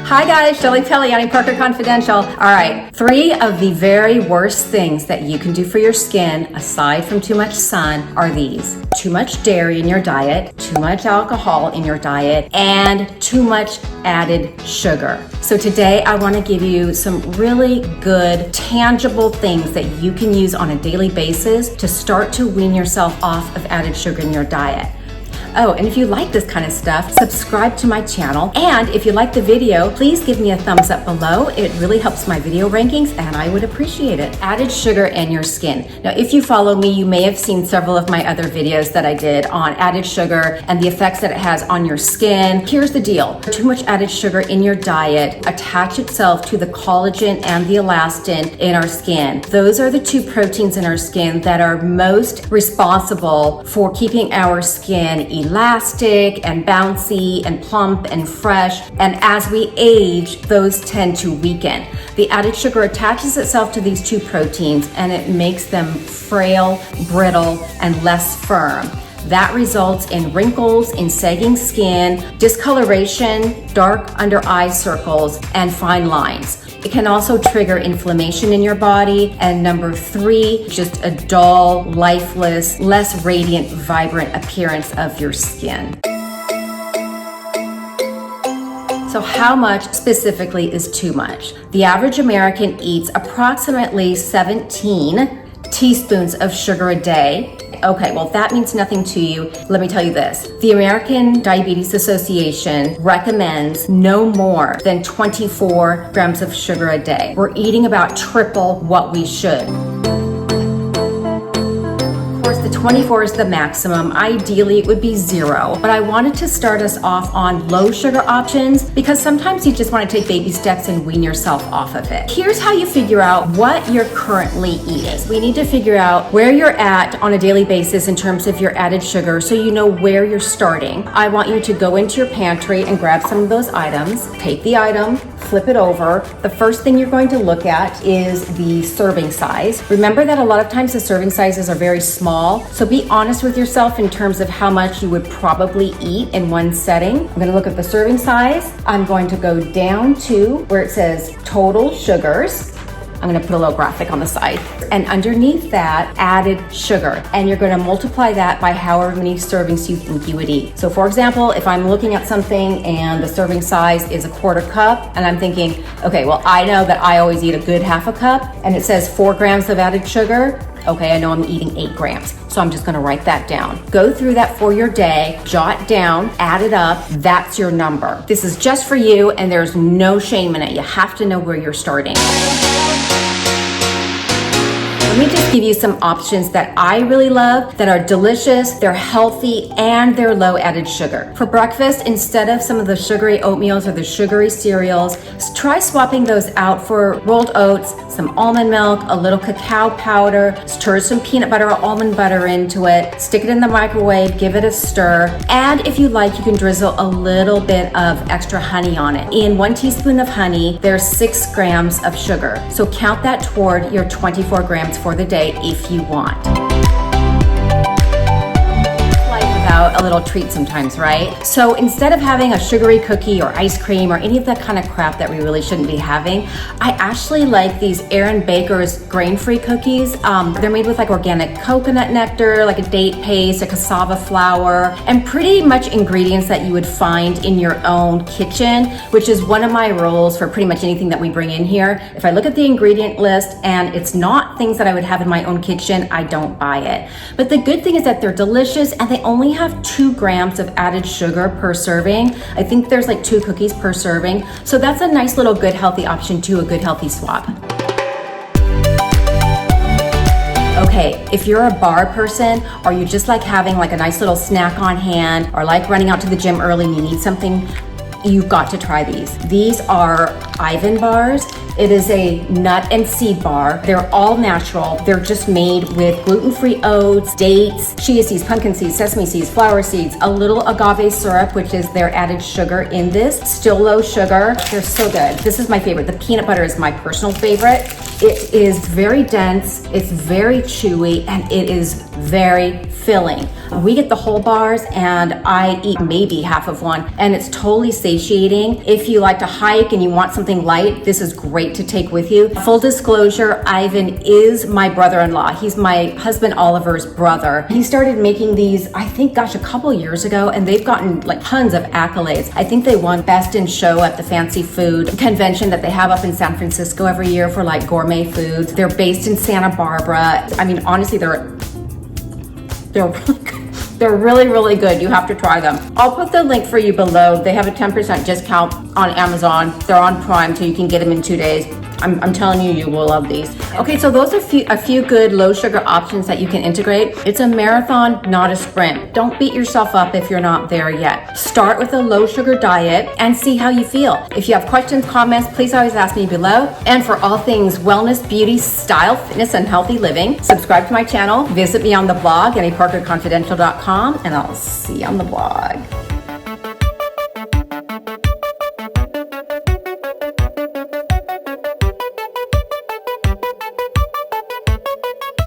Hi guys, Shelli, Pelly, Annie Parker Confidential. All right, 3 of the very worst things that you can do for your skin, aside from too much sun, are these. Too much dairy in your diet, too much alcohol in your diet, and too much added sugar. So today I want to give you some really good, tangible things that you can use on a daily basis to start to wean yourself off of added sugar in your diet. Oh, and if you like this kind of stuff, subscribe to my channel. And if you like the video, please give me a thumbs up below. It really helps my video rankings and I would appreciate it. Added sugar in your skin. Now, if you follow me, you may have seen several of my other videos that I did on added sugar and the effects that it has on your skin. Here's the deal. Too much added sugar in your diet attach itself to the collagen and the elastin in our skin. Those are the 2 proteins in our skin that are most responsible for keeping our skin elastic and bouncy and plump and fresh. And as we age, those tend to weaken. The added sugar attaches itself to these 2 proteins and it makes them frail, brittle, and less firm. That results in wrinkles, in sagging skin, discoloration, dark under eye circles, and fine lines. It can also trigger inflammation in your body. And number 3, just a dull, lifeless, less radiant, vibrant appearance of your skin. So how much specifically is too much? The average American eats approximately 17 teaspoons of sugar a day. Okay, well, if that means nothing to you, let me tell you this. The American Diabetes Association recommends no more than 24 grams of sugar a day. We're eating about triple what we should. Of course, the 24 is the maximum. Ideally, it would be 0. But I wanted to start us off on low sugar options because sometimes you just want to take baby steps and wean yourself off of it. Here's how you figure out what you're currently eating. We need to figure out where you're at on a daily basis in terms of your added sugar so you know where you're starting. I want you to go into your pantry and grab some of those items. Take the item, flip it over. The first thing you're going to look at is the serving size. Remember that a lot of times the serving sizes are very small. So be honest with yourself in terms of how much you would probably eat in one setting. I'm going to look at the serving size. I'm going to go down to where it says total sugars. I'm going to put a little graphic on the side. And underneath that, added sugar. And you're going to multiply that by however many servings you think you would eat. So for example, if I'm looking at something and the serving size is a 1/4 cup, and I'm thinking, okay, well, I know that I always eat a good 1/2 cup, and it says 4 grams of added sugar. Okay, I know I'm eating 8 grams. So I'm just gonna write that down. Go through that for your day, jot down, add it up, that's your number. This is just for you and there's no shame in it. You have to know where you're starting. Let me just give you some options that I really love that are delicious, they're healthy, and they're low added sugar. For breakfast, instead of some of the sugary oatmeals or the sugary cereals, try swapping those out for rolled oats, some almond milk, a little cacao powder, stir some peanut butter or almond butter into it, stick it in the microwave, give it a stir, and if you like, you can drizzle a little bit of extra honey on it. In 1 teaspoon of honey, there's 6 grams of sugar. So count that toward your 24 grams for the day if you want. A little treat sometimes, right? So instead of having a sugary cookie or ice cream or any of that kind of crap that we really shouldn't be having, I actually like these Aaron Baker's grain-free cookies. They're made with like organic coconut nectar, like a date paste, a cassava flour, and pretty much ingredients that you would find in your own kitchen, which is one of my rules for pretty much anything that we bring in here. If I look at the ingredient list and it's not things that I would have in my own kitchen, I don't buy it. But the good thing is that they're delicious and they only have 2 grams of added sugar per serving. I think there's like 2 cookies per serving. So that's a nice little good healthy option too, a good healthy swap. Okay, if you're a bar person or you just like having like a nice little snack on hand or like running out to the gym early and you need something, you've got to try these. These are Ivan bars. It is a nut and seed bar. They're all natural. They're just made with gluten-free oats, dates, chia seeds, pumpkin seeds, sesame seeds, flower seeds, a little agave syrup, which is their added sugar in this. Still low sugar. They're so good. This is my favorite. The peanut butter is my personal favorite. It is very dense, it's very chewy, and it is very filling. We get the whole bars and I eat maybe half of one, and it's totally satiating. If you like to hike and you want something light, this is great to take with you. Full disclosure, Ivan is my brother-in-law. He's my husband Oliver's brother. He started making these, I think, gosh, a couple years ago, and they've gotten like tons of accolades. I think they won Best in Show at the Fancy Food convention that they have up in San Francisco every year for like gourmet foods. They're based in Santa Barbara. I mean, honestly, they're really good. They're really, really good. You have to try them. I'll put the link for you below. They have a 10% discount on Amazon. They're on Prime, so you can get them in 2 days. I'm telling you, you will love these. Okay, so those are a few good low sugar options that you can integrate. It's a marathon, not a sprint. Don't beat yourself up if you're not there yet. Start with a low sugar diet and see how you feel. If you have questions, comments, please always ask me below. And for all things wellness, beauty, style, fitness, and healthy living, subscribe to my channel. Visit me on the blog, annieparkerconfidential.com, and I'll see you on the blog.